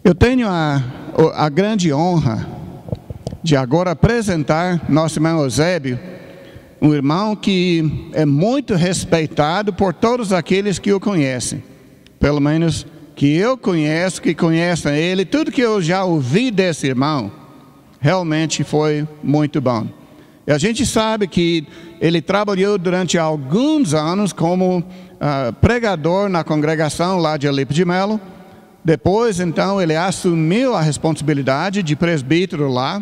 Eu tenho a grande honra de agora apresentar nosso irmão Eusébio, um irmão que é muito respeitado por todos aqueles que o conhecem. Pelo menos que eu conheço, que conhecem ele. Tudo que eu já ouvi desse irmão, realmente foi muito bom. E a gente sabe que ele trabalhou durante alguns anos como pregador na congregação lá de Alipe de Melo. Depois, então, ele assumiu a responsabilidade de presbítero lá.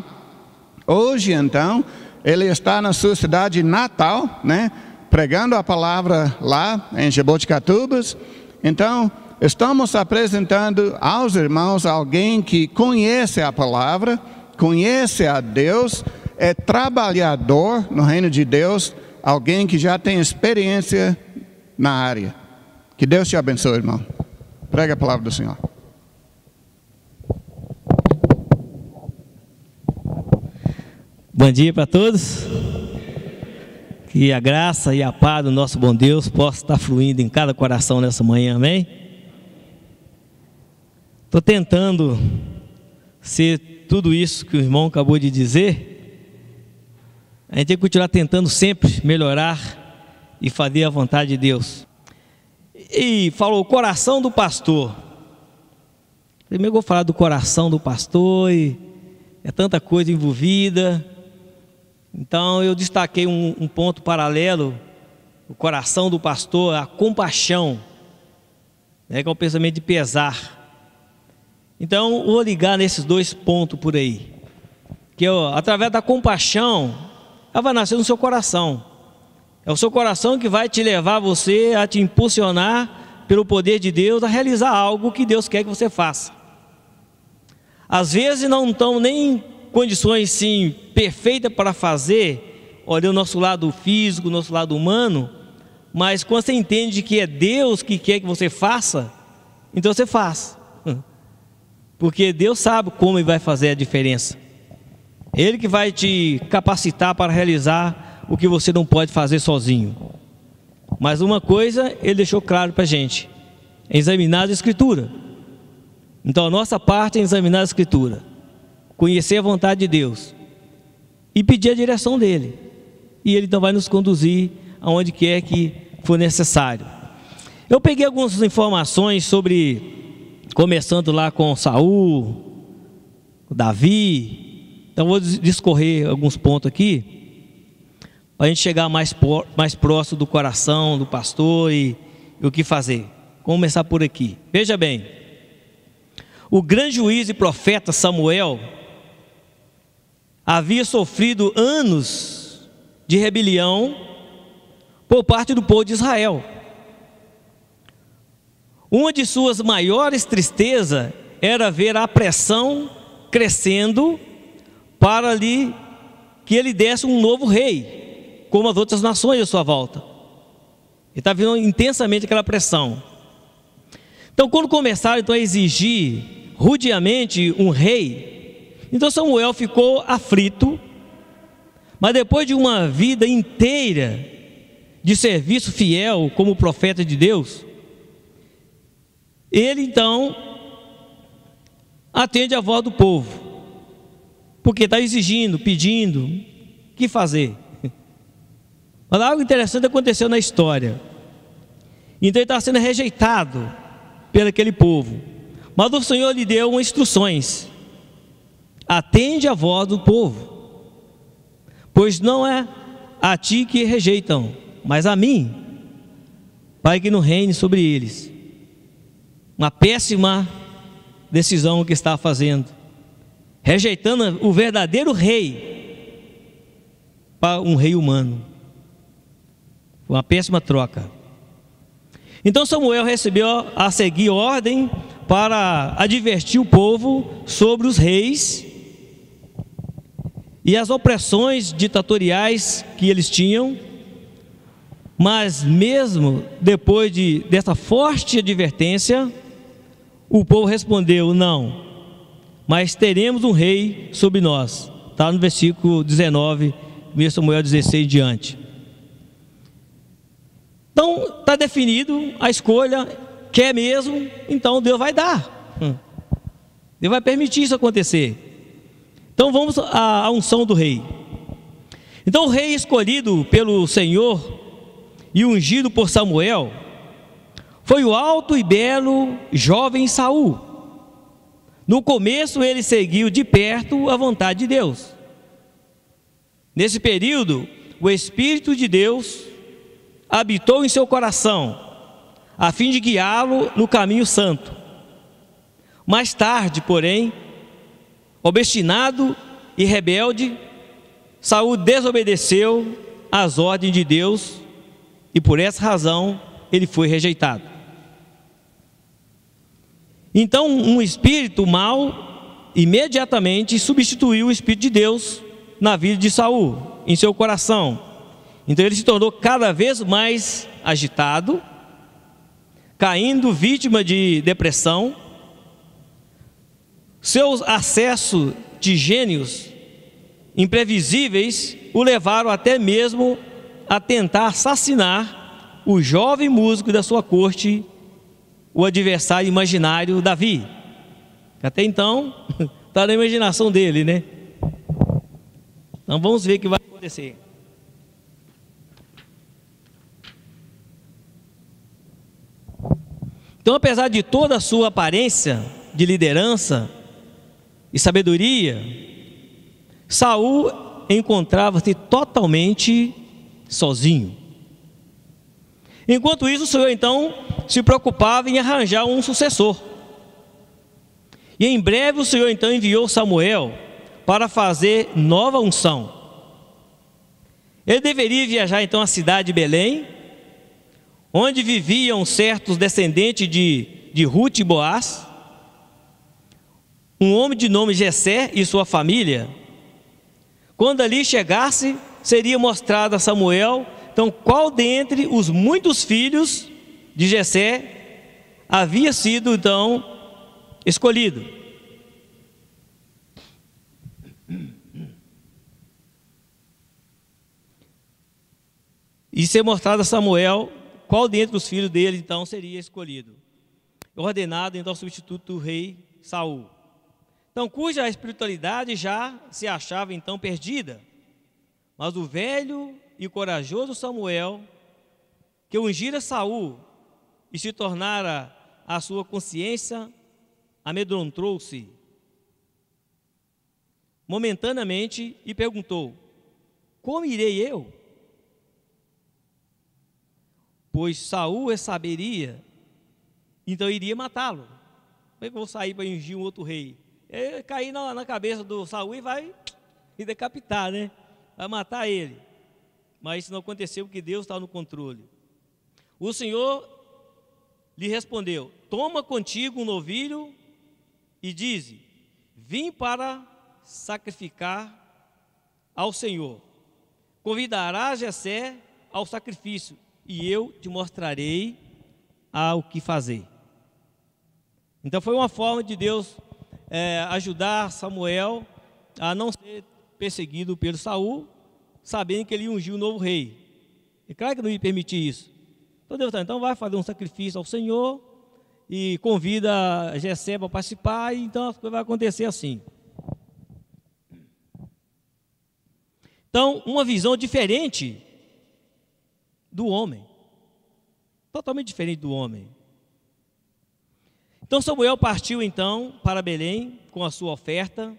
Hoje, então, ele está na sua cidade natal, né, pregando a palavra lá em Jaboticatubas. Então, estamos apresentando aos irmãos alguém que conhece a palavra, conhece a Deus, é trabalhador no reino de Deus, alguém que já tem experiência na área. Que Deus te abençoe, irmão. Prega a palavra do Senhor. Bom dia para todos. Que a graça e a paz do nosso bom Deus possa estar fluindo em cada coração nessa manhã, amém? Estou tentando ser tudo isso que o irmão acabou de dizer. A gente tem que continuar tentando sempre melhorar e fazer a vontade de Deus. E falou o coração do pastor. Primeiro eu vou falar do coração do pastor, e é tanta coisa envolvida. Então eu destaquei um ponto paralelo, o coração do pastor, a compaixão, né, que é o pensamento de pesar. Então vou ligar nesses dois pontos por aí, que através da compaixão, ela vai nascer no seu coração. É o seu coração que vai te levar você a te impulsionar pelo poder de Deus a realizar algo que Deus quer que você faça. Às vezes não estão nem condições sim perfeitas para fazer, olha o nosso lado físico, o nosso lado humano, mas quando você entende que é Deus que quer que você faça, então você faz, porque Deus sabe como Ele vai fazer a diferença. Ele que vai te capacitar para realizar o que você não pode fazer sozinho. Mas uma coisa Ele deixou claro para a gente: é examinar a Escritura. Então a nossa parte é examinar a Escritura, conhecer a vontade de Deus e pedir a direção dEle. E Ele então vai nos conduzir aonde quer que for necessário. Eu peguei algumas informações sobre, começando lá com Saul, Davi. Então vou discorrer alguns pontos aqui, para a gente chegar mais próximo do coração do pastor e o que fazer. Vamos começar por aqui. Veja bem, o grande juiz e profeta Samuel havia sofrido anos de rebelião por parte do povo de Israel. Uma de suas maiores tristezas era ver a pressão crescendo para que ele desse um novo rei, como as outras nações à sua volta. Ele está vendo intensamente aquela pressão. Então, quando começaram então, a exigir rudemente um rei, então Samuel ficou aflito, mas depois de uma vida inteira de serviço fiel como profeta de Deus, ele então atende a voz do povo, porque está exigindo, pedindo, o que fazer? Mas algo interessante aconteceu na história. Então ele está sendo rejeitado pelo aquele povo, mas o Senhor lhe deu instruções: atende a voz do povo, pois não é a ti que rejeitam, mas a mim, para que não reine sobre eles. Uma péssima decisão que está fazendo, rejeitando o verdadeiro rei para um rei humano. Uma péssima troca. Então Samuel recebeu a seguir ordem para advertir o povo sobre os reis e as opressões ditatoriais que eles tinham. Mas mesmo depois dessa forte advertência, o povo respondeu: não, mas teremos um rei sobre nós. Está no versículo 19, 1 Samuel 16 diante. Então está definido a escolha, quer mesmo, então Deus vai dar. Deus vai permitir isso acontecer. Então vamos à unção do rei. Então o rei escolhido pelo Senhor e ungido por Samuel foi o alto e belo jovem Saul. No começo ele seguiu de perto a vontade de Deus. Nesse período, o Espírito de Deus habitou em seu coração, a fim de guiá-lo no caminho santo. Mais tarde, porém, obstinado e rebelde, Saul desobedeceu às ordens de Deus e por essa razão ele foi rejeitado. Então um espírito mau imediatamente substituiu o Espírito de Deus na vida de Saul, em seu coração. Então ele se tornou cada vez mais agitado, caindo vítima de depressão. Seus acessos de gênios imprevisíveis o levaram até mesmo a tentar assassinar o jovem músico da sua corte, o adversário imaginário Davi. Até então, está na imaginação dele, né? Então vamos ver o que vai acontecer. Então, apesar de toda a sua aparência de liderança e sabedoria, Saul encontrava-se totalmente sozinho. Enquanto isso, o Senhor então se preocupava em arranjar um sucessor. E em breve o Senhor então enviou Samuel para fazer nova unção. Ele deveria viajar então à cidade de Belém, onde viviam certos descendentes de Ruth e Boaz, um homem de nome Jessé e sua família. Quando ali chegasse, seria mostrado a Samuel, então, qual dentre os muitos filhos de Jessé havia sido então escolhido. E ser mostrado a Samuel qual dentre os filhos dele então seria escolhido. Ordenado então o substituto do rei Saul. Então, cuja espiritualidade já se achava então perdida. Mas o velho e corajoso Samuel, que ungira Saul e se tornara a sua consciência, amedrontou-se momentaneamente e perguntou: como irei eu? Pois Saul saberia, então iria matá-lo. Como é que eu vou sair para ungir um outro rei? Ele cair na cabeça do Saul e vai decapitar, né? Vai matar ele. Mas isso não aconteceu porque Deus está no controle. O Senhor lhe respondeu: toma contigo um novilho e dize: vim para sacrificar ao Senhor. Convidarás Jessé ao sacrifício e eu te mostrarei o que fazer. Então foi uma forma de Deus ajudar Samuel a não ser perseguido pelo Saul, sabendo que ele ia ungir um novo rei. É claro que não ia permitir isso. Então Deus então vai fazer um sacrifício ao Senhor e convida Jessé para participar, e então as coisas vão acontecer assim. Então, uma visão diferente do homem, totalmente diferente do homem. Então Samuel partiu então para Belém com a sua oferta.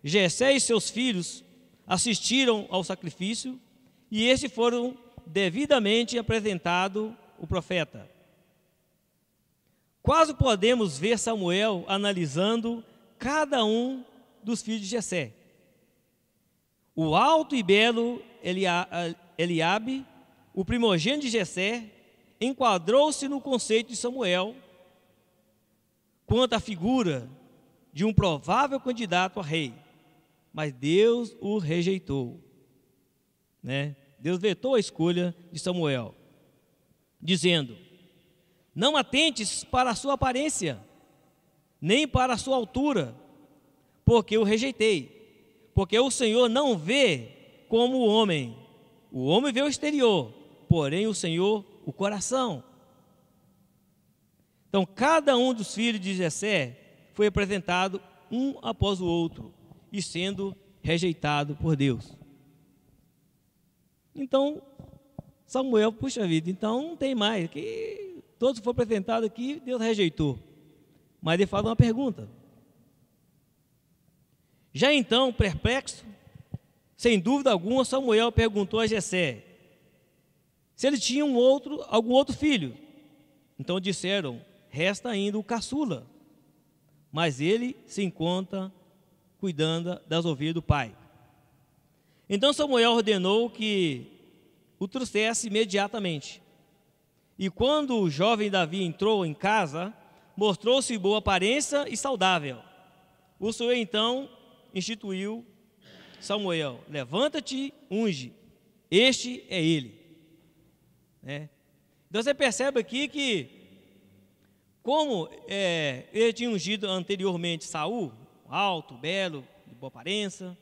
Jessé e seus filhos assistiram ao sacrifício e estes foram devidamente apresentados ao profeta. Quase podemos ver Samuel analisando cada um dos filhos de Jessé. O alto e belo Eliabe, o primogênito de Jessé, enquadrou-se no conceito de Samuel quanto à figura de um provável candidato a rei, mas Deus o rejeitou, né? Deus vetou a escolha de Samuel, dizendo: não atentes para a sua aparência, nem para a sua altura, porque o rejeitei. Porque o Senhor não vê como o homem vê o exterior, porém o Senhor o coração. Então cada um dos filhos de Jessé foi apresentado um após o outro e sendo rejeitado por Deus. Então, Samuel, puxa vida, então não tem mais, que todos foram apresentados aqui, Deus rejeitou. Mas ele faz uma pergunta. Já então, perplexo, sem dúvida alguma, Samuel perguntou a Jessé se ele tinha algum outro filho. Então disseram, resta ainda o caçula, mas ele se encontra cuidando das ovelhas do pai. Então Samuel ordenou que o trouxesse imediatamente. E quando o jovem Davi entrou em casa, mostrou-se boa aparência e saudável. O Senhor então instituiu Samuel: levanta-te, unge, este é ele. Então você percebe aqui que, como ele tinha ungido anteriormente Saul, alto, belo, de boa aparência,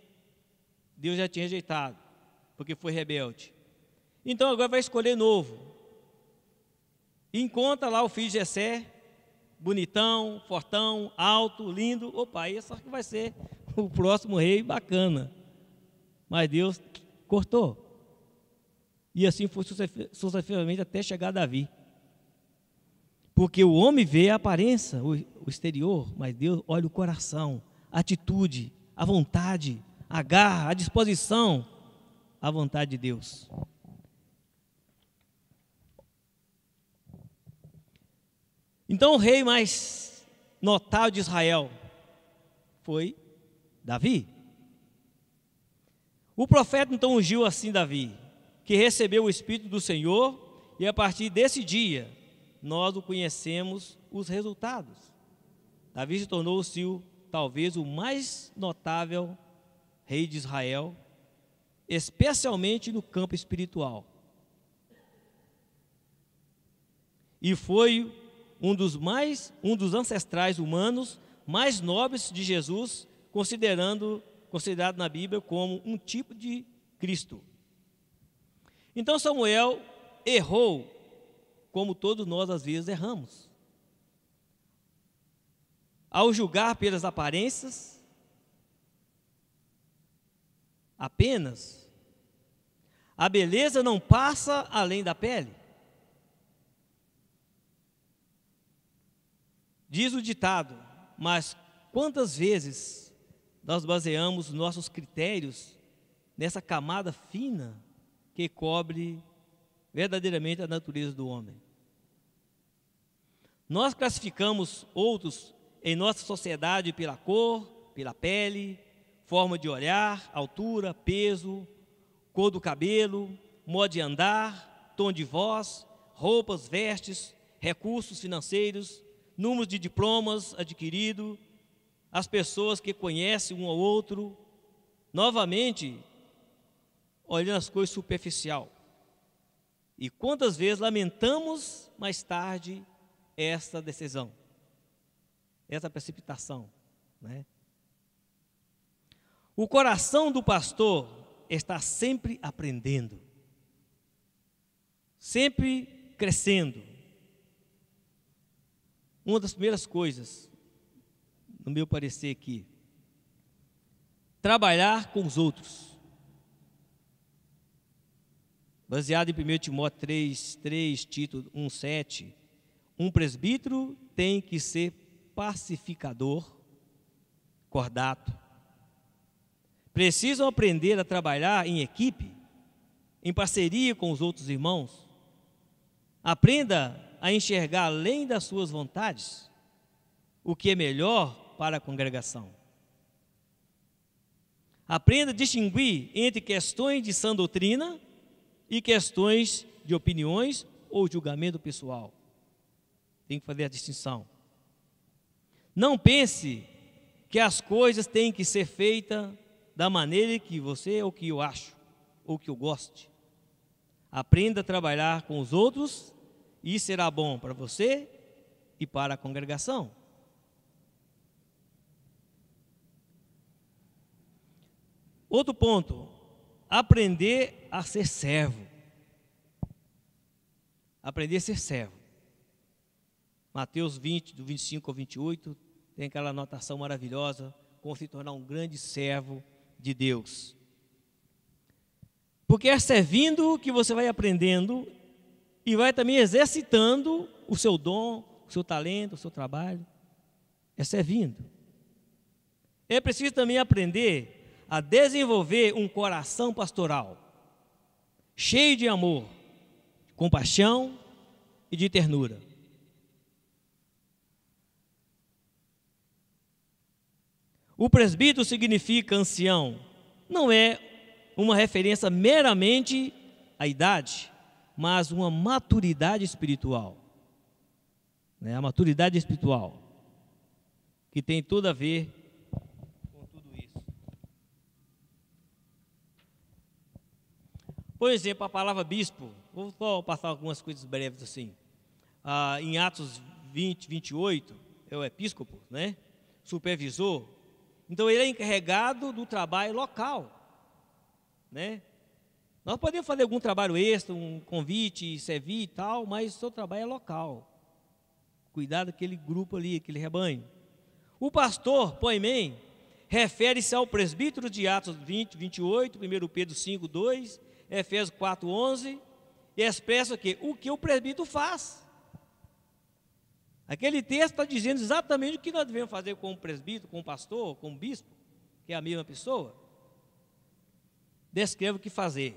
Deus já tinha rejeitado, porque foi rebelde. Então agora vai escolher novo. E encontra lá o filho de Jessé, bonitão, fortão, alto, lindo. Opa, aí só que vai ser o próximo rei bacana. Mas Deus cortou. E assim foi sucessivamente até chegar a Davi. Porque o homem vê a aparência, o exterior, mas Deus olha o coração, a atitude, a vontade, a garra, a disposição, a vontade de Deus. Então o rei mais notável de Israel foi Davi. O profeta então ungiu assim Davi, que recebeu o Espírito do Senhor, e a partir desse dia nós o conhecemos os resultados. Davi se tornou-se talvez o mais notável rei de Israel, especialmente no campo espiritual. E foi um dos ancestrais humanos mais nobres de Jesus, considerado na Bíblia como um tipo de Cristo. Então Samuel errou, como todos nós às vezes erramos, ao julgar pelas aparências apenas. A beleza não passa além da pele. Diz o ditado, mas quantas vezes nós baseamos nossos critérios nessa camada fina que cobre verdadeiramente a natureza do homem? Nós classificamos outros em nossa sociedade pela cor, pela pele, forma de olhar, altura, peso, cor do cabelo, modo de andar, tom de voz, roupas, vestes, recursos financeiros, números de diplomas adquiridos, as pessoas que conhecem um ao outro, novamente, olhando as coisas superficial. E quantas vezes lamentamos mais tarde essa decisão, essa precipitação, né? O coração do pastor está sempre aprendendo, sempre crescendo. Uma das primeiras coisas, no meu parecer aqui, trabalhar com os outros. Baseado em 1 Timóteo 3, Tito 1,7, um presbítero tem que ser pacificador, cordato. Precisam aprender a trabalhar em equipe, em parceria com os outros irmãos. Aprenda a enxergar além das suas vontades o que é melhor para a congregação. Aprenda a distinguir entre questões de sã doutrina e questões de opiniões ou julgamento pessoal. Tem que fazer a distinção. Não pense que as coisas têm que ser feitas da maneira que você ou que eu acho, ou que eu goste. Aprenda a trabalhar com os outros e será bom para você e para a congregação. Outro ponto, aprender a ser servo. Aprender a ser servo. Mateus 20, do 25 ao 28, tem aquela anotação maravilhosa, como se tornar um grande servo de Deus. Porque é servindo que você vai aprendendo e vai também exercitando o seu dom, o seu talento, o seu trabalho. É servindo. É preciso também aprender a desenvolver um coração pastoral, cheio de amor, compaixão e de ternura. O presbítero significa ancião, não é uma referência meramente à idade, mas uma maturidade espiritual. A maturidade espiritual, que tem tudo a ver com tudo isso. Por exemplo, a palavra bispo, vou só passar algumas coisas breves assim. Em Atos 20, 28, é o episcopo, supervisor. Então ele é encarregado do trabalho local, Nós podemos fazer algum trabalho extra, um convite, servir e tal, mas o seu trabalho é local. Cuidar daquele grupo ali, aquele rebanho. O pastor, porém, refere-se ao presbítero de Atos 20, 28, 1 Pedro 5, 2, Efésios 4, 11, e expressa o que o presbítero faz. Aquele texto está dizendo exatamente o que nós devemos fazer com o presbítero, com o pastor, com o bispo, que é a mesma pessoa. Descreve o que fazer.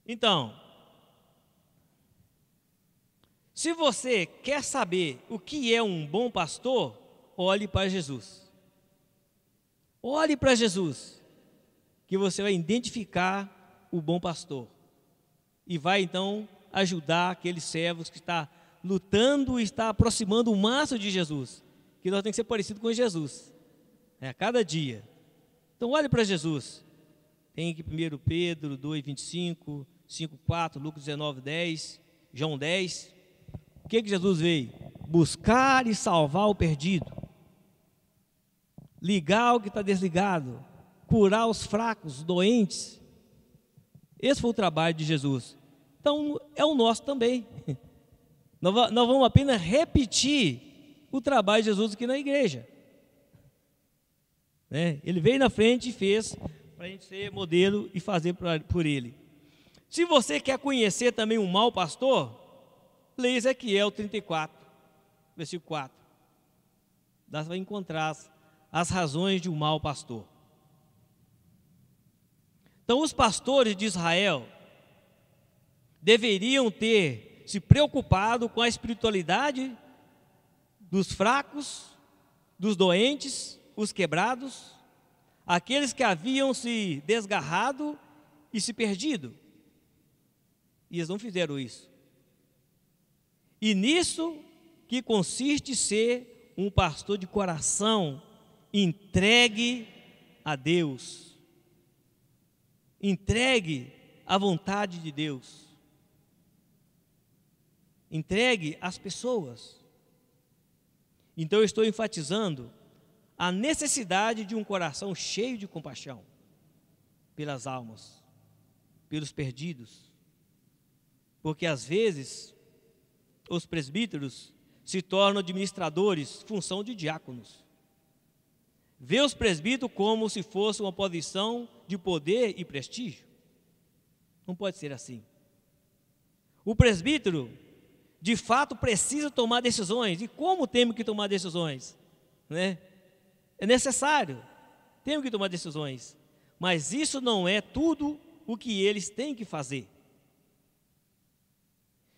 Então, se você quer saber o que é um bom pastor, olhe para Jesus. Olhe para Jesus, que você vai identificar o bom pastor. E vai então ajudar aqueles servos que está lutando e está aproximando o máximo de Jesus. Que nós temos que ser parecidos com Jesus, a cada dia. Então olhe para Jesus. Tem aqui 1 Pedro 2, 25, 5, 4, Lucas 19, 10, João 10. O que Jesus veio? Buscar e salvar o perdido. Ligar o que está desligado. Curar os fracos, os doentes. Esse foi o trabalho de Jesus. Então é o nosso também. Nós vamos apenas repetir o trabalho de Jesus aqui na igreja. Ele veio na frente e fez para a gente ser modelo e fazer por ele. Se você quer conhecer também um mau pastor, leia Ezequiel 34, versículo 4. Você vai encontrar as razões de um mau pastor. Então os pastores de Israel deveriam ter se preocupado com a espiritualidade dos fracos, dos doentes, os quebrados, aqueles que haviam se desgarrado e se perdido. E eles não fizeram isso. E nisso que consiste ser um pastor de coração entregue a Deus, entregue à vontade de Deus, entregue às pessoas. Então eu estou enfatizando a necessidade de um coração cheio de compaixão pelas almas, pelos perdidos, porque às vezes os presbíteros se tornam administradores, função de diáconos. Vê os presbíteros como se fosse uma posição de poder e prestígio. Não pode ser assim. O presbítero, de fato, precisa tomar decisões. E como temos que tomar decisões? É necessário. Temos que tomar decisões. Mas isso não é tudo o que eles têm que fazer.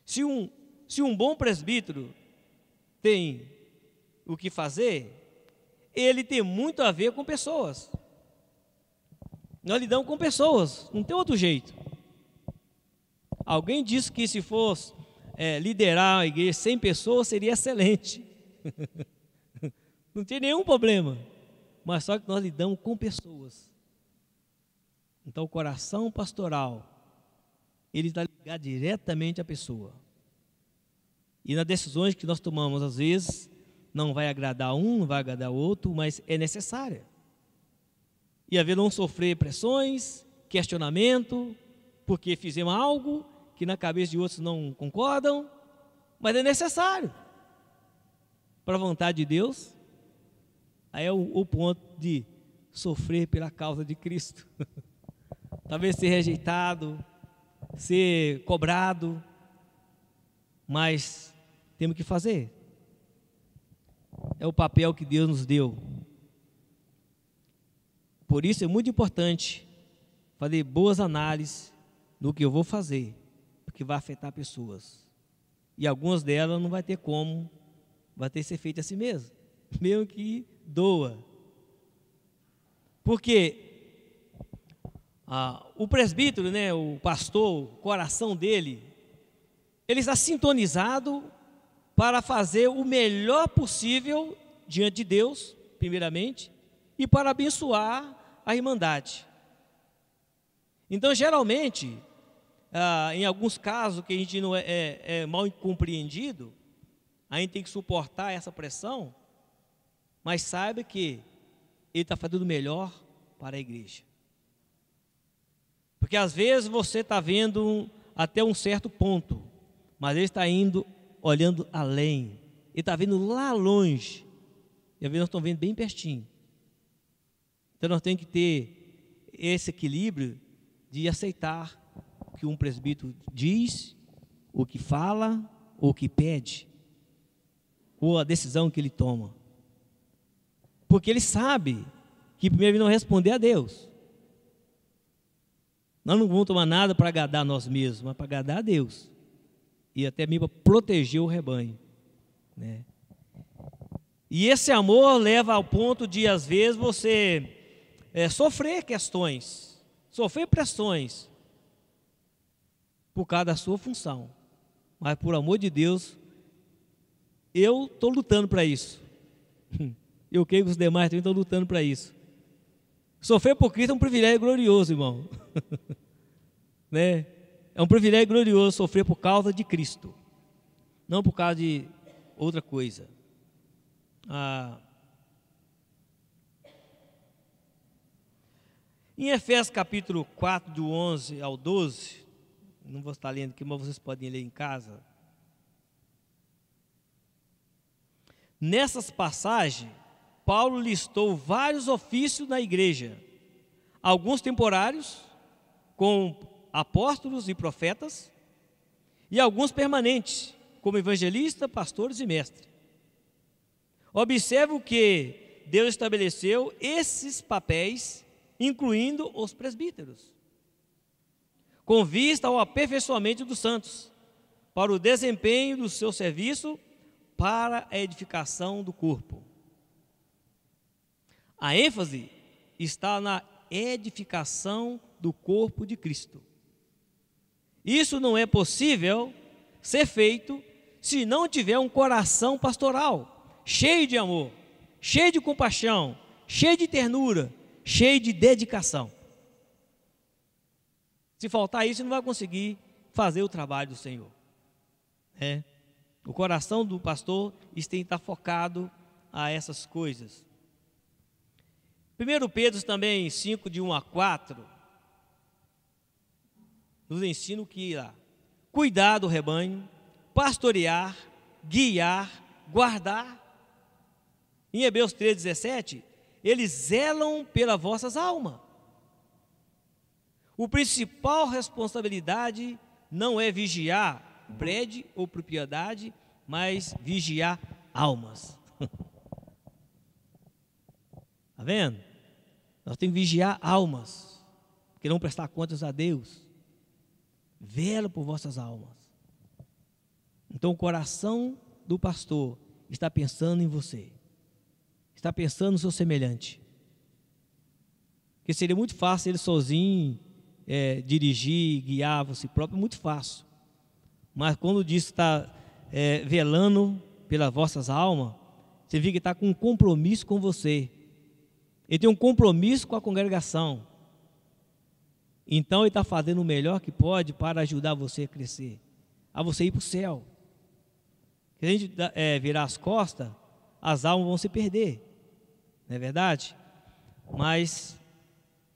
Se um bom presbítero tem o que fazer, ele tem muito a ver com pessoas. Nós lidamos com pessoas, não tem outro jeito. Alguém disse que se fosse liderar a igreja 100 pessoas seria excelente. Não tem nenhum problema. Mas só que nós lidamos com pessoas. Então o coração pastoral, ele está ligado diretamente à pessoa. E nas decisões que nós tomamos, às vezes, não vai agradar um, não vai agradar o outro, mas é necessária. E às vezes não sofrer pressões, questionamento, porque fizemos algo que na cabeça de outros não concordam, mas é necessário. para a vontade de Deus, aí é o ponto de sofrer pela causa de Cristo. Talvez ser rejeitado, ser cobrado, mas temos que fazer. É o papel que Deus nos deu. Por isso é muito importante fazer boas análises do que eu vou fazer, porque vai afetar pessoas. E algumas delas não vai ter como, vai ter que ser feito assim mesmo, mesmo que doa. Porque o presbítero, né, o pastor, o coração dele, ele está sintonizado para fazer o melhor possível diante de Deus, primeiramente, e para abençoar a irmandade. Então, geralmente, em alguns casos que a gente não é mal compreendido, a gente tem que suportar essa pressão, mas saiba que ele está fazendo o melhor para a igreja. Porque às vezes você está vendo até um certo ponto, mas ele está indo, olhando além. Ele está vendo lá longe, e às vezes nós estamos vendo bem pertinho. Então nós temos que ter esse equilíbrio de aceitar o que um presbítero diz, o que fala, ou o que pede, ou a decisão que ele toma. Porque ele sabe que primeiro ele não responder a Deus. Nós não vamos tomar nada para agradar a nós mesmos, mas para agradar a Deus. E até mesmo para proteger o rebanho, né? E esse amor leva ao ponto de, às vezes, você sofrer questões, sofrer pressões, por causa da sua função. Mas, por amor de Deus, eu estou lutando para isso. Eu creio que os demais também estão lutando para isso. Sofrer por Cristo é um privilégio glorioso, irmão. Né? É um privilégio glorioso sofrer por causa de Cristo, não por causa de outra coisa. Em Efésios capítulo 4, do 11 ao 12, não vou estar lendo aqui, mas vocês podem ler em casa. Nessas passagens, Paulo listou vários ofícios na igreja, alguns temporários, com apóstolos e profetas, e alguns permanentes, como evangelistas, pastores e mestres. Observe que Deus estabeleceu esses papéis, incluindo os presbíteros, com vista ao aperfeiçoamento dos santos, para o desempenho do seu serviço, para a edificação do corpo. A ênfase está na edificação do corpo de Cristo. Isso não é possível ser feito se não tiver um coração pastoral, cheio de amor, cheio de compaixão, cheio de ternura, cheio de dedicação. Se faltar isso, não vai conseguir fazer o trabalho do Senhor. O coração do pastor tem que estar focado a essas coisas. 1 Pedro também, 5, de 1 a 4, nos ensina o que lá: cuidar do rebanho, pastorear, guiar, guardar. Em Hebreus 3,17, eles zelam pelas vossas almas. O principal responsabilidade não é vigiar prédio ou propriedade, mas vigiar almas. Está vendo? Nós temos que vigiar almas, porque não prestar contas a Deus. Vela por vossas almas. Então o coração do pastor está pensando em você, está pensando no seu semelhante. Porque seria muito fácil ele sozinho dirigir, guiar você próprio, muito fácil. Mas quando diz que está velando pelas vossas almas, você vê que está com um compromisso com você. Ele tem um compromisso com a congregação. Então ele está fazendo o melhor que pode para ajudar você a crescer, a você ir para o céu. Se a gente virar as costas, as almas vão se perder, não é verdade? Mas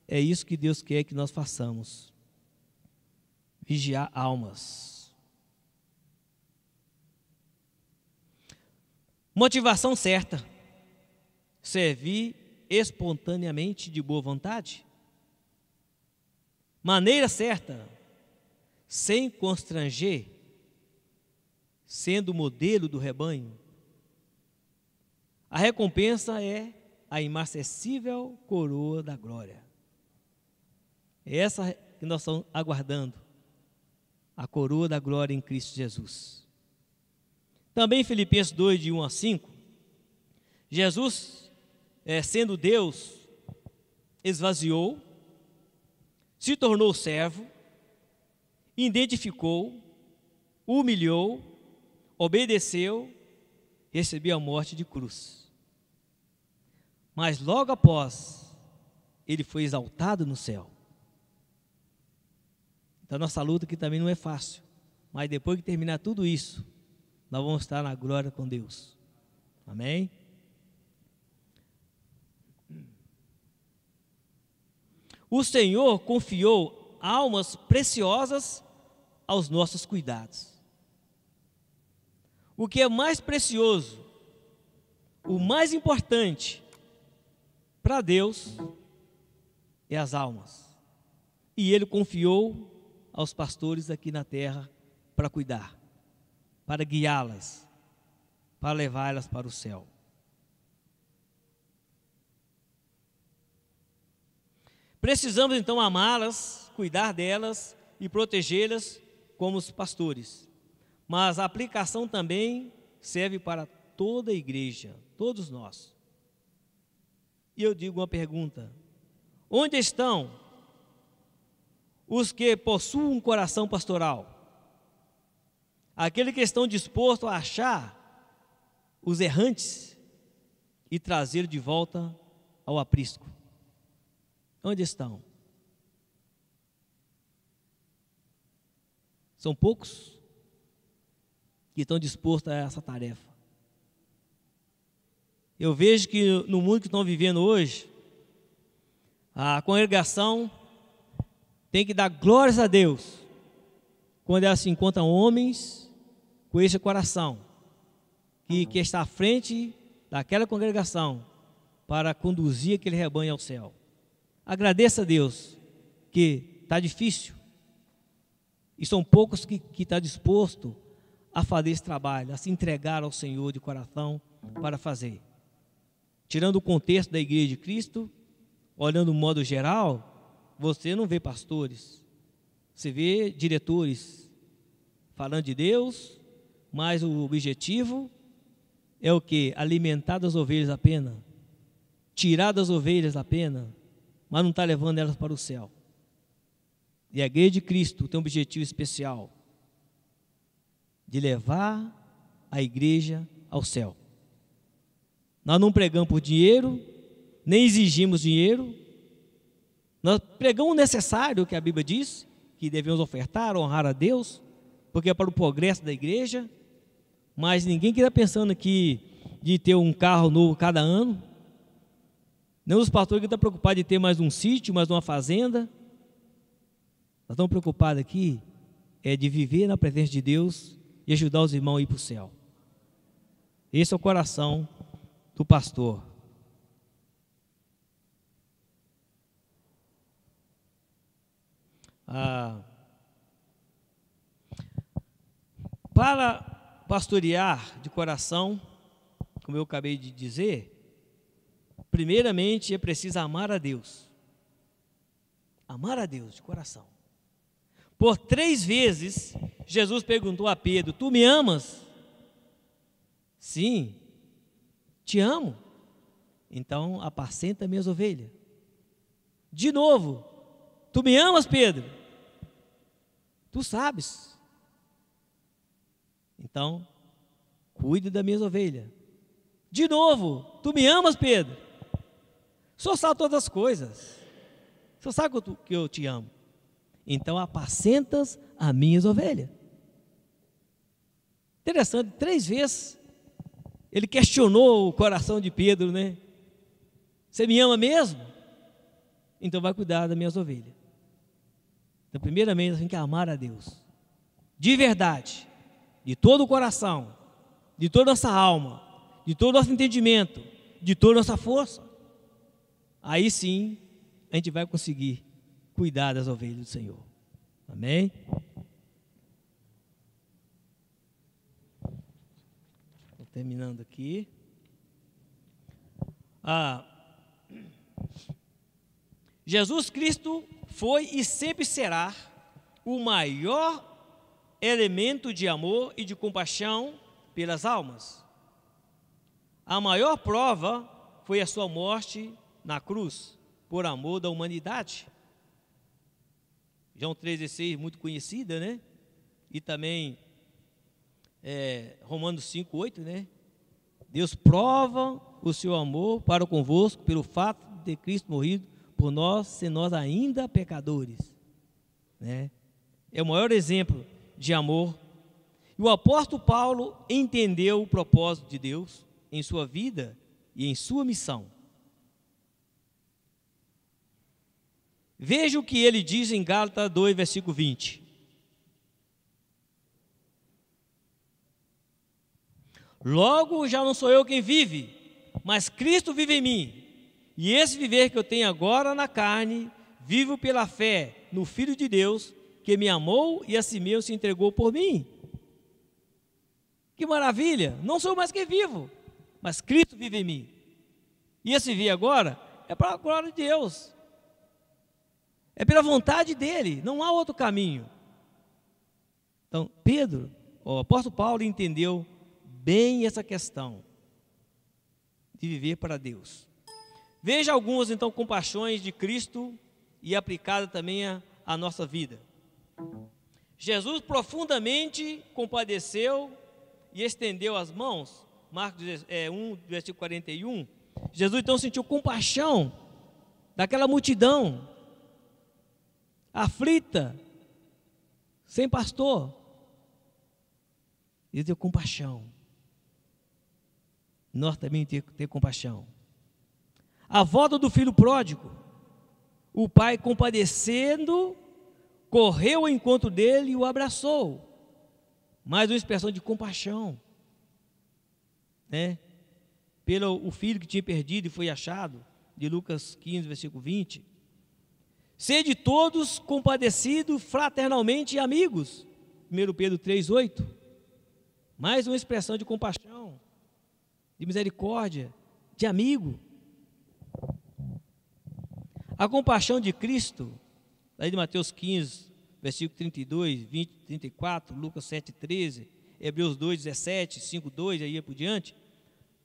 é isso que Deus quer que nós façamos: vigiar almas. Motivação certa: servir espontaneamente de boa vontade. Maneira certa: sem constranger, sendo modelo do rebanho. A recompensa é a imarcessível coroa da glória. É essa que nós estamos aguardando, a coroa da glória em Cristo Jesus. Também em Filipenses 2, de 1 a 5, Jesus, sendo Deus, esvaziou, se tornou servo, identificou, humilhou, obedeceu, recebeu a morte de cruz. Mas logo após, ele foi exaltado no céu. Então nossa luta aqui também não é fácil, mas depois que terminar tudo isso, nós vamos estar na glória com Deus. Amém? O Senhor confiou almas preciosas aos nossos cuidados. O que é mais precioso, o mais importante para Deus é as almas. E Ele confiou aos pastores aqui na terra para cuidar, para guiá-las, para levá-las para o céu. Precisamos então amá-las, cuidar delas e protegê-las como os pastores. Mas a aplicação também serve para toda a igreja, todos nós. E eu digo uma pergunta: onde estão os que possuem um coração pastoral? Aqueles que estão dispostos a achar os errantes e trazê-los de volta ao aprisco. Onde estão? São poucos que estão dispostos a essa tarefa. Eu vejo que no mundo que estão vivendo hoje, a congregação tem que dar glórias a Deus quando ela se encontra homens com esse coração que está à frente daquela congregação para conduzir aquele rebanho ao céu. Agradeça a Deus que está difícil e são poucos que estão dispostos a fazer esse trabalho, a se entregar ao Senhor de coração para fazer. Tirando o contexto da igreja de Cristo, olhando o modo geral, você não vê pastores, você vê diretores falando de Deus, mas o objetivo é o quê? Alimentar das ovelhas apenas, tirar das ovelhas apenas, mas não está levando elas para o céu. E a igreja de Cristo tem um objetivo especial, de levar a igreja ao céu. Nós não pregamos por dinheiro, nem exigimos dinheiro. Nós pregamos o necessário que a Bíblia diz, que devemos ofertar, honrar a Deus, porque é para o progresso da igreja. Mas ninguém que está pensando aqui de ter um carro novo cada ano. Nem os pastores que estão preocupados de ter mais um sítio, mais uma fazenda. Nós estamos preocupados aqui de viver na presença de Deus e ajudar os irmãos a ir para o céu. Esse é o coração do pastor. Para pastorear de coração, como eu acabei de dizer, primeiramente é preciso amar a Deus. Amar a Deus de coração. Por 3 vezes, Jesus perguntou a Pedro: tu me amas? Sim, te amo. Então apacenta minhas ovelhas. De novo: tu me amas, Pedro? Tu sabes. Então, cuide das minhas ovelhas. De novo: tu me amas, Pedro? O Senhor sabe todas as coisas. O Senhor sabe que eu te amo. Então apacentas as minhas ovelhas. Interessante, 3 vezes ele questionou o coração de Pedro, né? Você me ama mesmo? Então vai cuidar das minhas ovelhas. Então primeiramente nós temos que amar a Deus de verdade, de todo o coração, de toda a nossa alma, de todo o nosso entendimento, de toda a nossa força, aí sim a gente vai conseguir cuidar das ovelhas do Senhor. Amém? Estou terminando aqui. Jesus Cristo foi e sempre será o maior elemento de amor e de compaixão pelas almas. A maior prova foi a sua morte na cruz, por amor da humanidade. João 3,16, muito conhecida, né? E também Romanos 5,8, né? Deus prova o seu amor para convosco pelo fato de ter Cristo morrido por nós, sendo nós ainda pecadores, né? É o maior exemplo de amor. E o apóstolo Paulo entendeu o propósito de Deus em sua vida e em sua missão. Veja o que ele diz em Gálatas 2, versículo 20. Logo já não sou eu quem vive, mas Cristo vive em mim. E esse viver que eu tenho agora na carne, vivo pela fé no Filho de Deus, que me amou e a si mesmo se entregou por mim. Que maravilha! Não sou mais quem vivo, mas Cristo vive em mim. E esse viver agora é para a glória de Deus. É pela vontade dele, não há outro caminho. Então, o apóstolo Paulo entendeu bem essa questão de viver para Deus. Veja algumas, então, compaixões de Cristo e aplicada também à nossa vida. Jesus profundamente compadeceu e estendeu as mãos. Marcos 1, versículo 41. Jesus, então, sentiu compaixão daquela multidão aflita, sem pastor. Ele deu compaixão. Nós também temos que ter compaixão. A volta do filho pródigo, o pai, compadecendo, correu ao encontro dele e o abraçou. Mais uma expressão de compaixão, né? Pelo o filho que tinha perdido e foi achado, de Lucas 15, versículo 20. Sede todos compadecidos fraternalmente e amigos. 1 Pedro 3,8. Mais uma expressão de compaixão, de misericórdia, de amigo. A compaixão de Cristo, aí de Mateus 15, versículo 32, 20, 34, Lucas 7, 13, Hebreus 2, 17, 5, 2, aí por diante,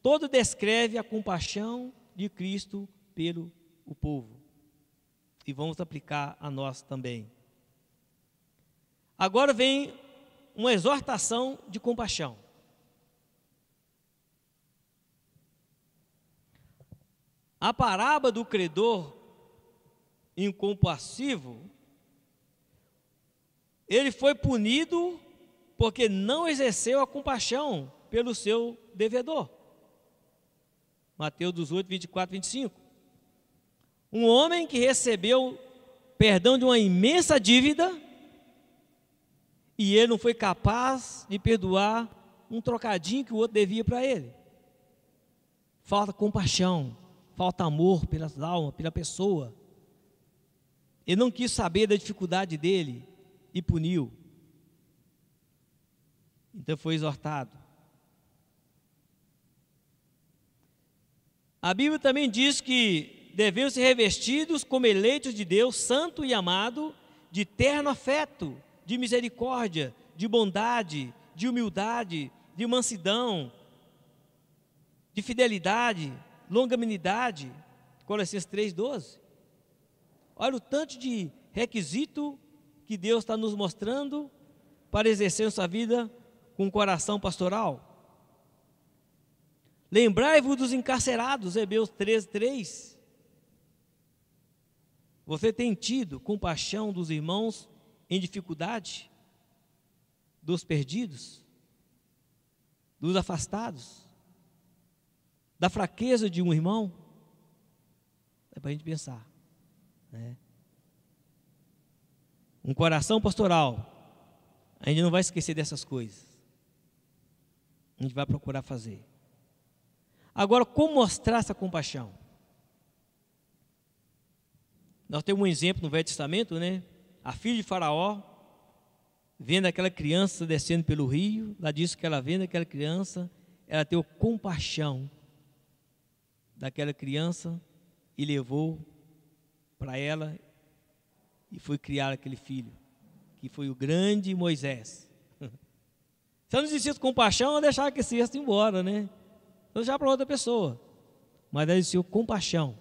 todo descreve a compaixão de Cristo pelo o povo. E vamos aplicar a nós também. Agora vem uma exortação de compaixão. A parábola do credor incompassivo, ele foi punido porque não exerceu a compaixão pelo seu devedor. Mateus 18, 24, 25. Um homem que recebeu perdão de uma imensa dívida e ele não foi capaz de perdoar um trocadinho que o outro devia para ele. Falta compaixão, falta amor pelas almas, pela pessoa. Ele não quis saber da dificuldade dele e puniu. Então foi exortado. A Bíblia também diz que devemos ser revestidos como eleitos de Deus, santo e amado, de terno afeto, de misericórdia, de bondade, de humildade, de mansidão, de fidelidade, longanimidade. Colossenses 3,12. Olha o tanto de requisito que Deus está nos mostrando para exercer nossa vida com o coração pastoral. Lembrai-vos dos encarcerados, Hebreus 13:3. Você tem tido compaixão dos irmãos em dificuldade, dos perdidos, dos afastados, da fraqueza de um irmão? É para a gente pensar, né? Um coração pastoral, a gente não vai esquecer dessas coisas. A gente vai procurar fazer. Agora, como mostrar essa compaixão? Nós temos um exemplo no Velho Testamento, né? A filha de Faraó, vendo aquela criança descendo pelo rio, ela disse que ela vendo aquela criança, ela teve compaixão daquela criança e levou para ela e foi criar aquele filho, que foi o grande Moisés. Se ela não existisse compaixão, ela deixava que esse ia embora, né? Ela deixava para outra pessoa. Mas ela existiu compaixão.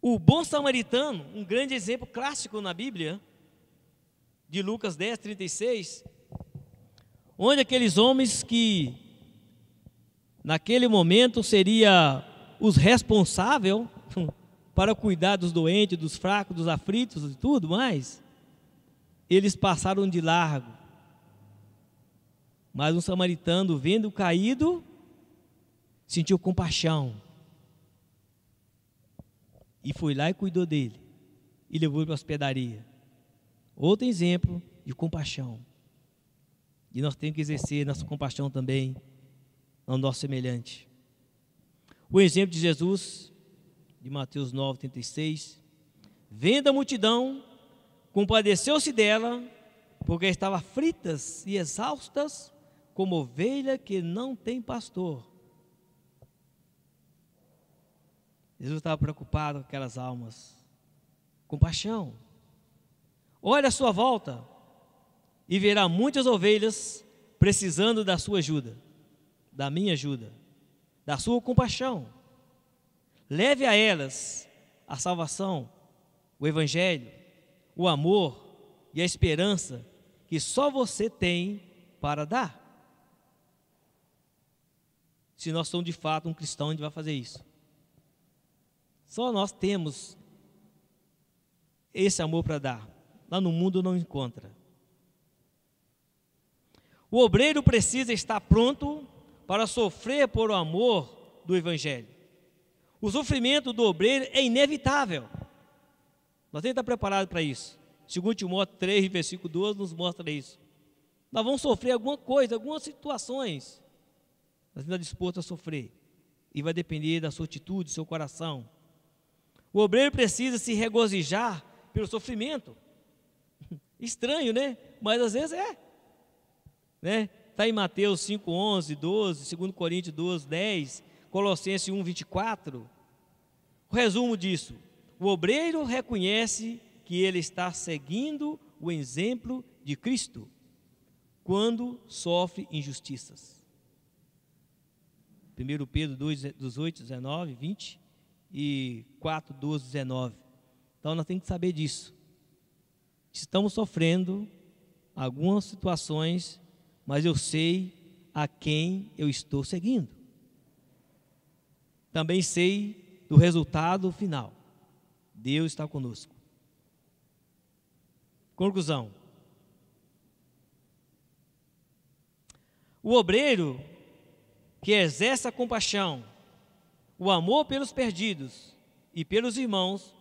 O bom samaritano, um grande exemplo clássico na Bíblia, de Lucas 10, 36, onde aqueles homens que, naquele momento, seriam os responsáveis para cuidar dos doentes, dos fracos, dos aflitos e tudo mais, eles passaram de largo. Mas um samaritano, vendo o caído, sentiu compaixão. E foi lá e cuidou dele. E levou ele para a hospedaria. Outro exemplo de compaixão. E nós temos que exercer nossa compaixão também ao nosso semelhante. O exemplo de Jesus, de Mateus 9, 36. Vendo a multidão, compadeceu-se dela, porque estava aflitas e exaustas, como ovelha que não tem pastor. Jesus estava preocupado com aquelas almas. Compaixão. Olha à sua volta e verá muitas ovelhas precisando da sua ajuda, da minha ajuda, da sua compaixão. Leve a elas a salvação, o evangelho, o amor e a esperança que só você tem para dar. Se nós somos de fato um cristão, a gente vai fazer isso. Só nós temos esse amor para dar. Lá no mundo não encontra. O obreiro precisa estar pronto para sofrer por o amor do evangelho. O sofrimento do obreiro é inevitável. Nós temos que estar preparados para isso. 2 Timóteo 3, versículo 12, nos mostra isso. Nós vamos sofrer alguma coisa, algumas situações. Nós estamos dispostos a sofrer. E vai depender da sua atitude, do seu coração. O obreiro precisa se regozijar pelo sofrimento. Estranho, né? Mas às vezes é. Né? Está em Mateus 5, 11, 12, 2 Coríntios 12, 10, Colossenses 1, 24. O resumo disso: o obreiro reconhece que ele está seguindo o exemplo de Cristo quando sofre injustiças. 1 Pedro 2, 18, 19, 20 e 4, 12, 19. Então nós temos que saber disso. Estamos sofrendo algumas situações, mas eu sei a quem eu estou seguindo. Também sei do resultado final. Deus está conosco. Conclusão. O obreiro que exerce a compaixão, o amor pelos perdidos e pelos irmãos,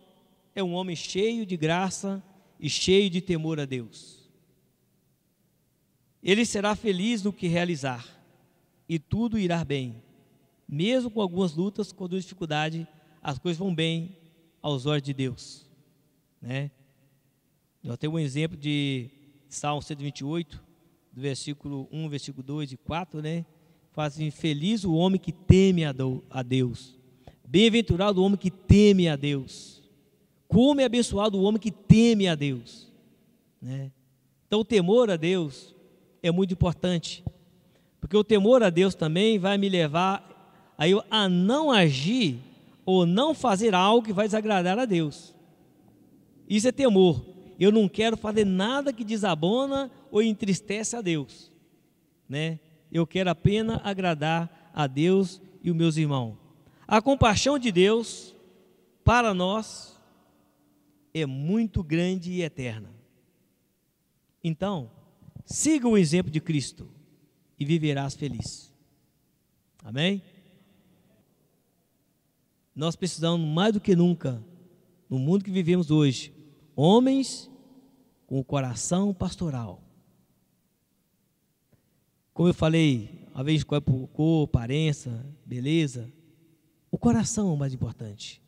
é um homem cheio de graça e cheio de temor a Deus. Ele será feliz no que realizar e tudo irá bem. Mesmo com algumas lutas, com dificuldade, as coisas vão bem aos olhos de Deus. Né? Eu tenho um exemplo de Salmo 128, do versículo 1, versículo 2 e 4, né? Fala assim: feliz o homem que teme a Deus. Bem-aventurado o homem que teme a Deus. Como é abençoado o homem que teme a Deus. Né? Então o temor a Deus é muito importante. Porque o temor a Deus também vai me levar a não agir ou não fazer algo que vai desagradar a Deus. Isso é temor. Eu não quero fazer nada que desabona ou entristece a Deus. Né? Eu quero apenas agradar a Deus e os meus irmãos. A compaixão de Deus para nós é muito grande e eterna. Então, siga o exemplo de Cristo e viverás feliz. Amém? Nós precisamos mais do que nunca, no mundo que vivemos hoje, homens com o coração pastoral, como eu falei, às vezes escolhe por cor, aparência, beleza. O coração é o mais importante.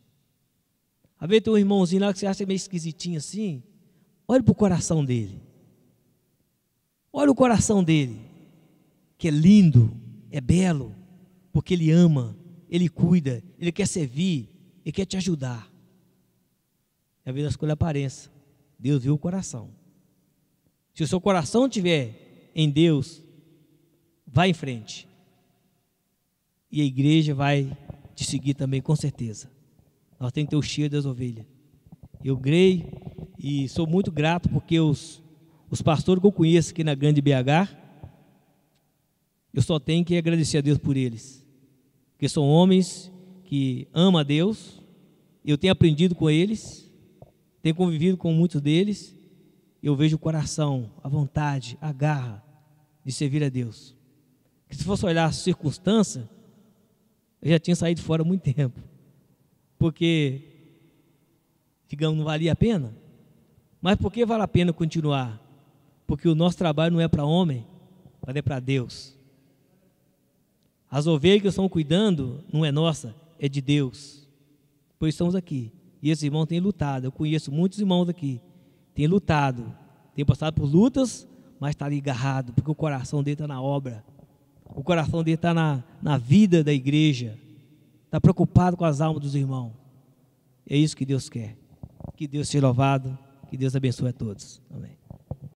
Às vezes tem um irmãozinho lá que você acha meio esquisitinho assim. Olha para o coração dele. Olha o coração dele, que é lindo, é belo, porque ele ama, ele cuida, ele quer servir, ele quer te ajudar. E às vezes a escolha é a aparência. Deus viu o coração. Se o seu coração estiver em Deus, vá em frente. E a igreja vai te seguir também, com certeza. Nós temos que ter o cheiro das ovelhas. Eu creio e sou muito grato porque os pastores que eu conheço aqui na Grande BH, eu só tenho que agradecer a Deus por eles. Porque são homens que amam a Deus. Eu tenho aprendido com eles, tenho convivido com muitos deles. Eu vejo o coração, a vontade, a garra de servir a Deus. Que se fosse olhar a circunstância, eu já tinha saído fora há muito tempo. Porque, digamos, não valia a pena. Mas por que vale a pena continuar? Porque o nosso trabalho não é para homem, mas é para Deus. As ovelhas que estão cuidando não é nossa, é de Deus. Pois estamos aqui. E esses irmãos têm lutado. Eu conheço muitos irmãos aqui. Têm lutado. Têm passado por lutas, mas está ali agarrado, porque o coração dele está na obra. O coração dele está na vida da igreja. Está preocupado com as almas dos irmãos. É isso que Deus quer. Que Deus seja louvado. Que Deus abençoe a todos. Amém.